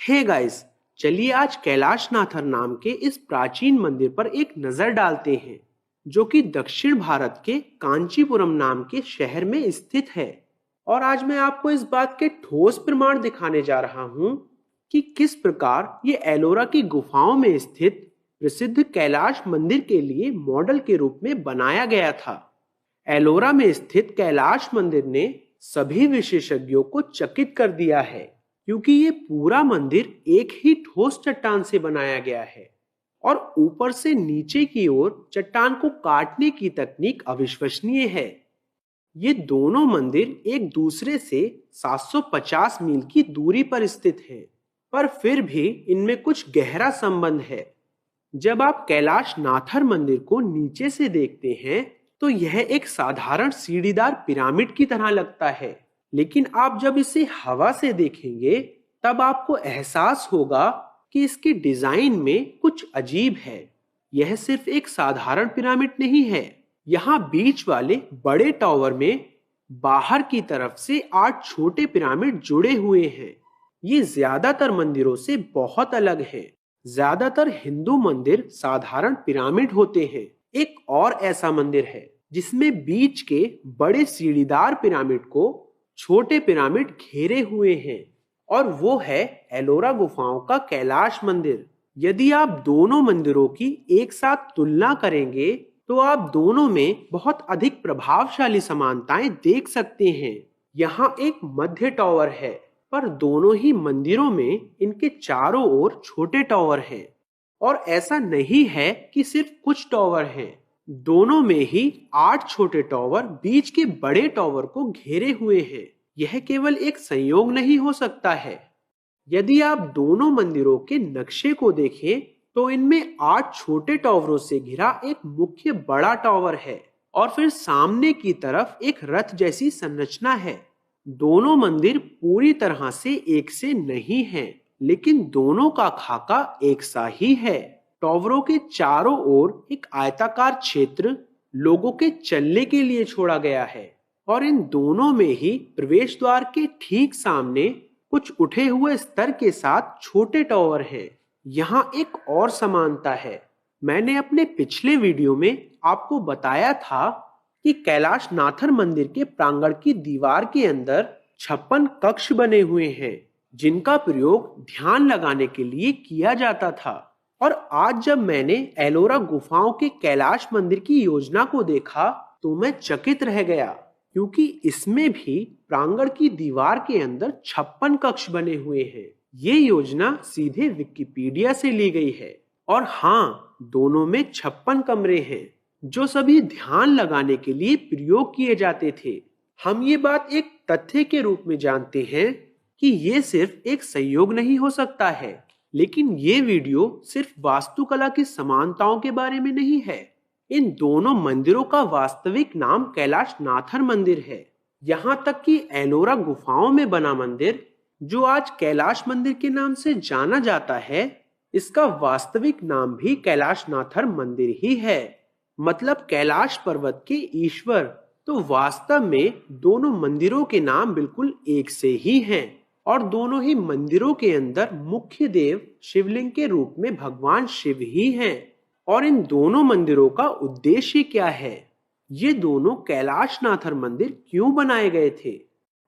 Hey guys, चलिए आज कैलाशनाथर नाम के इस प्राचीन मंदिर पर एक नजर डालते हैं, जो कि दक्षिण भारत के कांचीपुरम नाम के शहर में स्थित है। और आज मैं आपको इस बात के ठोस प्रमाण दिखाने जा रहा हूं कि किस प्रकार ये एलोरा की गुफाओं में स्थित प्रसिद्ध कैलाश मंदिर के लिए मॉडल के रूप में बनाया गया था। एलोरा में स्थित कैलाश मंदिर ने सभी विशेषज्ञों को चकित कर दिया है, क्योंकि ये पूरा मंदिर एक ही ठोस चट्टान से बनाया गया है और ऊपर से नीचे की ओर चट्टान को काटने की तकनीक अविश्वसनीय है। ये दोनों मंदिर एक दूसरे से 750 मील की दूरी पर स्थित हैं, पर फिर भी इनमें कुछ गहरा संबंध है। जब आप कैलाश नाथर मंदिर को नीचे से देखते हैं तो यह एक साधारण सीढ़ीदार पिरामिड की तरह लगता है, लेकिन आप जब इसे हवा से देखेंगे तब आपको एहसास होगा कि इसके डिजाइन में कुछ अजीब है। यह सिर्फ एक साधारण पिरामिड नहीं है। यहाँ बीच वाले बड़े टावर में बाहर की तरफ से 8 छोटे पिरामिड जुड़े हुए हैं। ये ज्यादातर मंदिरों से बहुत अलग है। ज्यादातर हिंदू मंदिर साधारण पिरामिड होते हैं। एक और ऐसा मंदिर है जिसमें बीच के बड़े सीढ़ीदार पिरामिड को छोटे पिरामिड घेरे हुए हैं, और वो है एलोरा गुफाओं का कैलाश मंदिर। यदि आप दोनों मंदिरों की एक साथ तुलना करेंगे तो आप दोनों में बहुत अधिक प्रभावशाली समानताएं देख सकते हैं। यहाँ एक मध्य टावर है, पर दोनों ही मंदिरों में इनके चारों ओर छोटे टावर हैं। और ऐसा नहीं है कि सिर्फ कुछ टावर हैं, दोनों में ही 8 छोटे टावर बीच के बड़े टावर को घेरे हुए हैं। यह केवल एक संयोग नहीं हो सकता है। यदि आप दोनों मंदिरों के नक्शे को देखें तो इनमें 8 छोटे टावरों से घिरा एक मुख्य बड़ा टावर है, और फिर सामने की तरफ एक रथ जैसी संरचना है। दोनों मंदिर पूरी तरह से एक से नहीं हैं, लेकिन दोनों का खाका एक सा ही है। टावरों के चारों ओर एक आयताकार क्षेत्र लोगों के चलने के लिए छोड़ा गया है, और इन दोनों में ही प्रवेश द्वार के ठीक सामने कुछ उठे हुए स्तर के साथ छोटे टावर हैं। यहाँ एक और समानता है। मैंने अपने पिछले वीडियो में आपको बताया था कि कैलाश नाथर मंदिर के प्रांगण की दीवार के अंदर 56 कक्ष बने हुए हैं, जिनका प्रयोग ध्यान लगाने के लिए किया जाता था। और आज जब मैंने एलोरा गुफाओं के कैलाश मंदिर की योजना को देखा तो मैं चकित रह गया, क्योंकि इसमें भी प्रांगण की दीवार के अंदर 56 कक्ष बने हुए हैं। ये योजना सीधे विकिपीडिया से ली गई है। और हाँ, दोनों में 56 कमरे हैं, जो सभी ध्यान लगाने के लिए प्रयोग किए जाते थे। हम ये बात एक तथ्य के रूप में जानते हैं कि ये सिर्फ एक संयोग नहीं हो सकता है, लेकिन ये वीडियो सिर्फ वास्तुकला की समानताओं के बारे में नहीं है। इन दोनों मंदिरों का वास्तविक नाम कैलाश नाथर मंदिर है। यहाँ तक कि एलोरा गुफाओं में बना मंदिर, जो आज कैलाश मंदिर के नाम से जाना जाता है, इसका वास्तविक नाम भी कैलाश नाथर मंदिर ही है, मतलब कैलाश पर्वत के ईश्वर। तो वास्तव में दोनों मंदिरों के नाम बिल्कुल एक से ही हैं, और दोनों ही मंदिरों के अंदर मुख्य देव शिवलिंग के रूप में भगवान शिव ही हैं। और इन दोनों मंदिरों का उद्देश्य क्या है? ये दोनों कैलाश नाथर मंदिर क्यों बनाए गए थे?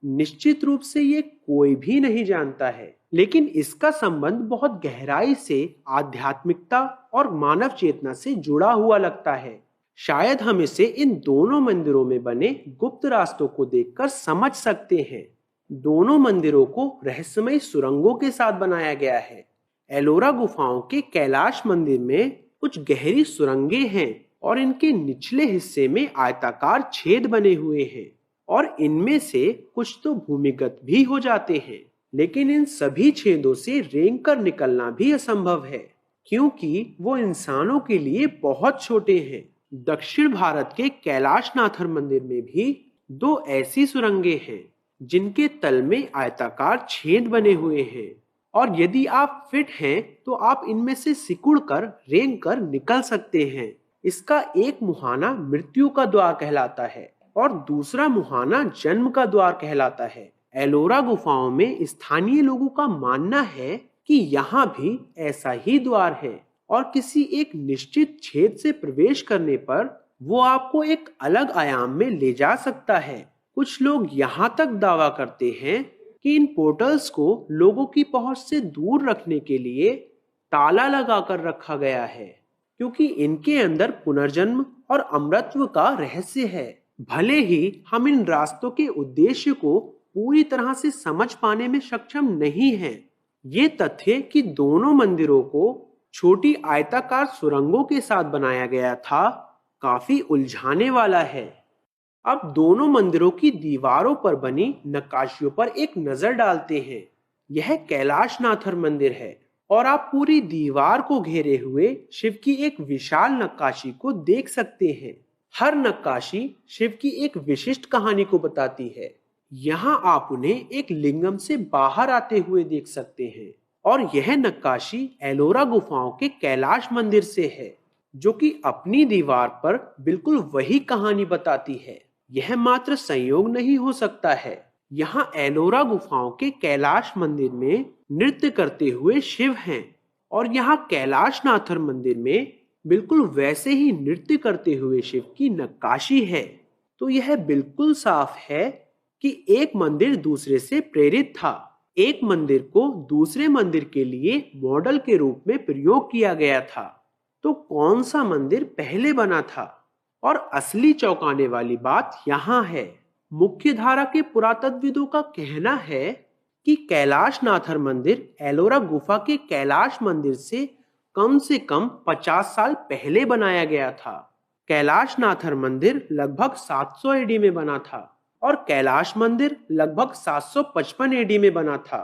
निश्चित रूप से ये कोई भी नहीं जानता है, लेकिन इसका संबंध बहुत गहराई से आध्यात्मिकता और मानव चेतना से जुड़ा हुआ लगता है। शायद हम इसे इन दोनों मंदिरों में बने गुप्त रास्तों को देखकर समझ सकते हैं। दोनों मंदिरों को रहस्यमय सुरंगों के साथ बनाया गया है। एलोरा गुफाओं के कैलाश मंदिर में कुछ गहरी सुरंगें हैं, और इनके निचले हिस्से में आयताकार छेद बने हुए हैं, और इनमें से कुछ तो भूमिगत भी हो जाते हैं। लेकिन इन सभी छेदों से रेंगकर निकलना भी असंभव है, क्योंकि वो इंसानों के लिए बहुत छोटे हैं। दक्षिण भारत के कैलाश नाथर मंदिर में भी 2 ऐसी सुरंगें हैं, जिनके तल में आयताकार छेद बने हुए हैं, और यदि आप फिट हैं तो आप इनमें से सिकुड़कर रेंगकर निकल सकते हैं। इसका एक मुहाना मृत्यु का द्वार कहलाता है, और दूसरा मुहाना जन्म का द्वार कहलाता है। एलोरा गुफाओं में स्थानीय लोगों का मानना है कि यहाँ भी ऐसा ही द्वार है और किसी एक निश्चित छेद से प्रवेश करने पर वो आपको एक अलग आयाम में ले जा सकता है। कुछ लोग यहाँ तक दावा करते हैं कि इन पोर्टल्स को लोगों की पहुंच से दूर रखने के लिए ताला लगाकर रखा गया है, क्योंकि इनके अंदर पुनर्जन्म और अमरत्व का रहस्य है। भले ही हम इन रास्तों के उद्देश्य को पूरी तरह से समझ पाने में सक्षम नहीं हैं, ये तथ्य कि दोनों मंदिरों को छोटी आयताकार सुरंगों के साथ बनाया गया था काफी उलझाने वाला है। अब दोनों मंदिरों की दीवारों पर बनी नक्काशियों पर एक नजर डालते हैं। यह कैलाशनाथर मंदिर है और आप पूरी दीवार को घेरे हुए शिव की एक विशाल नक्काशी को देख सकते हैं। हर नक्काशी शिव की एक विशिष्ट कहानी को बताती है। यहाँ आप उन्हें एक लिंगम से बाहर आते हुए देख सकते हैं और यह नक्काशी एलोरा गुफाओं के कैलाश मंदिर से है, जो कि अपनी दीवार पर बिल्कुल वही कहानी बताती है। यह मात्र संयोग नहीं हो सकता है। यहाँ एलोरा गुफाओं के कैलाश मंदिर में नृत्य करते हुए शिव हैं और यहाँ कैलाशनाथर मंदिर में बिल्कुल वैसे ही नृत्य करते हुए शिव की नक्काशी है। तो यह बिल्कुल साफ है कि एक मंदिर दूसरे से प्रेरित था। एक मंदिर को दूसरे मंदिर के लिए मॉडल के रूप में प्रयोग किया गया था। तो कौन सा मंदिर पहले बना था? और असली चौंकाने वाली बात यहाँ है। मुख्य धारा के पुरातत्वविदों का कहना है कि कैलाशनाथर मंदिर एलोरा गुफा के कैलाश मंदिर से कम 50 साल पहले बनाया गया था। कैलाशनाथर मंदिर लगभग 700 एडी में बना था और कैलाश मंदिर लगभग 755 एडी में बना था।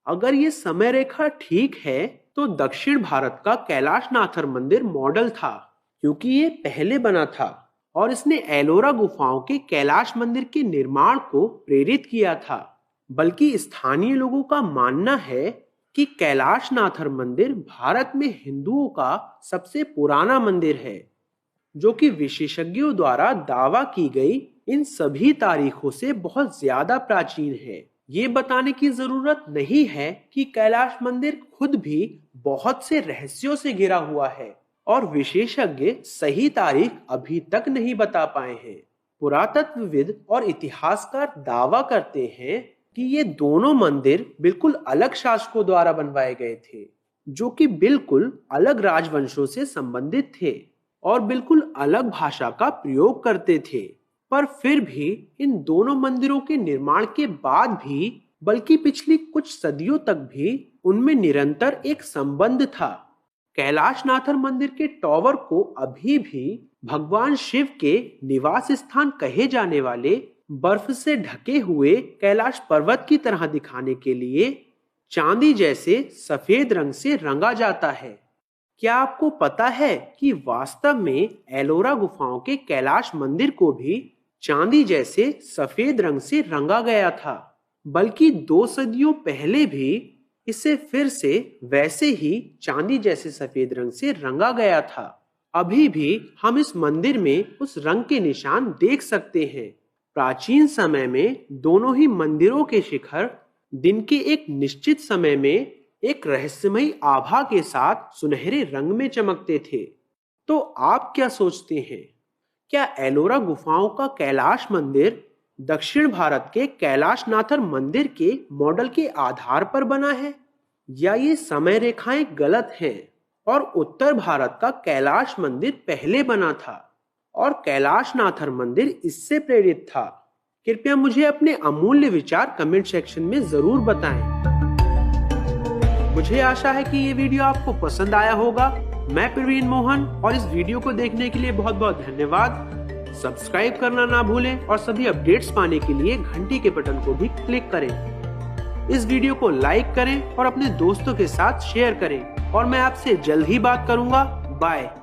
अगर ये समय रेखा ठीक है तो दक्षिण भारत का कैलाशनाथर मंदिर मॉडल था, क्योंकि ये पहले बना था और इसने एलोरा गुफाओं के कैलाश मंदिर के निर्माण को प्रेरित किया था। बल्कि स्थानीय लोगों का मानना है कि कैलाशनाथर मंदिर भारत में हिंदुओं का सबसे पुराना मंदिर है, जो कि विशेषज्ञों द्वारा दावा की गई इन सभी तारीखों से बहुत ज्यादा प्राचीन है। ये बताने की जरूरत नहीं है कि कैलाश मंदिर खुद भी बहुत से रहस्यों से घिरा हुआ है और विशेषज्ञ सही तारीख अभी तक नहीं बता पाए हैं। पुरातत्वविद और इतिहासकार दावा करते हैं कि ये दोनों मंदिर बिल्कुल अलग शासकों द्वारा बनवाए गए थे, जो कि बिल्कुल अलग राजवंशों से संबंधित थे और बिल्कुल अलग भाषा का प्रयोग करते थे। पर फिर भी इन दोनों मंदिरों के निर्माण के बाद भी, बल्कि पिछली कुछ सदियों तक भी उनमें निरंतर एक संबंध था। कैलाशनाथर मंदिर के टॉवर को अभी भी भगवान शिव के निवास स्थान कहे जाने वाले बर्फ से ढके हुए कैलाश पर्वत की तरह दिखाने के लिए चांदी जैसे सफेद रंग से रंगा जाता है। क्या आपको पता है कि वास्तव में एलोरा गुफाओं के कैलाश मंदिर को भी चांदी जैसे सफेद रंग से रंगा गया था? बल्कि 2 सदियों पहले भी इसे फिर से वैसे ही चांदी जैसे सफेद रंग से रंगा गया था। अभी भी हम इस मंदिर में उस रंग के निशान देख सकते हैं। प्राचीन समय में दोनों ही मंदिरों के शिखर दिन के एक निश्चित समय में एक रहस्यमयी आभा के साथ सुनहरे रंग में चमकते थे। तो आप क्या सोचते हैं? क्या एलोरा गुफाओं का कैलाश मंदिर दक्षिण भारत के कैलाशनाथर मंदिर के मॉडल के आधार पर बना है, या ये समय रेखाएं गलत हैं और उत्तर भारत का कैलाश मंदिर पहले बना था और कैलाशनाथर मंदिर इससे प्रेरित था? कृपया मुझे अपने अमूल्य विचार कमेंट सेक्शन में जरूर बताएं। मुझे आशा है कि ये वीडियो आपको पसंद आया होगा। मैं प्रवीण मोहन और इस वीडियो को देखने के लिए बहुत बहुत धन्यवाद। सब्सक्राइब करना ना भूलें और सभी अपडेट्स पाने के लिए घंटी के बटन को भी क्लिक करें। इस वीडियो को लाइक करें और अपने दोस्तों के साथ शेयर करें और मैं आपसे जल्द ही बात करूंगा। बाय।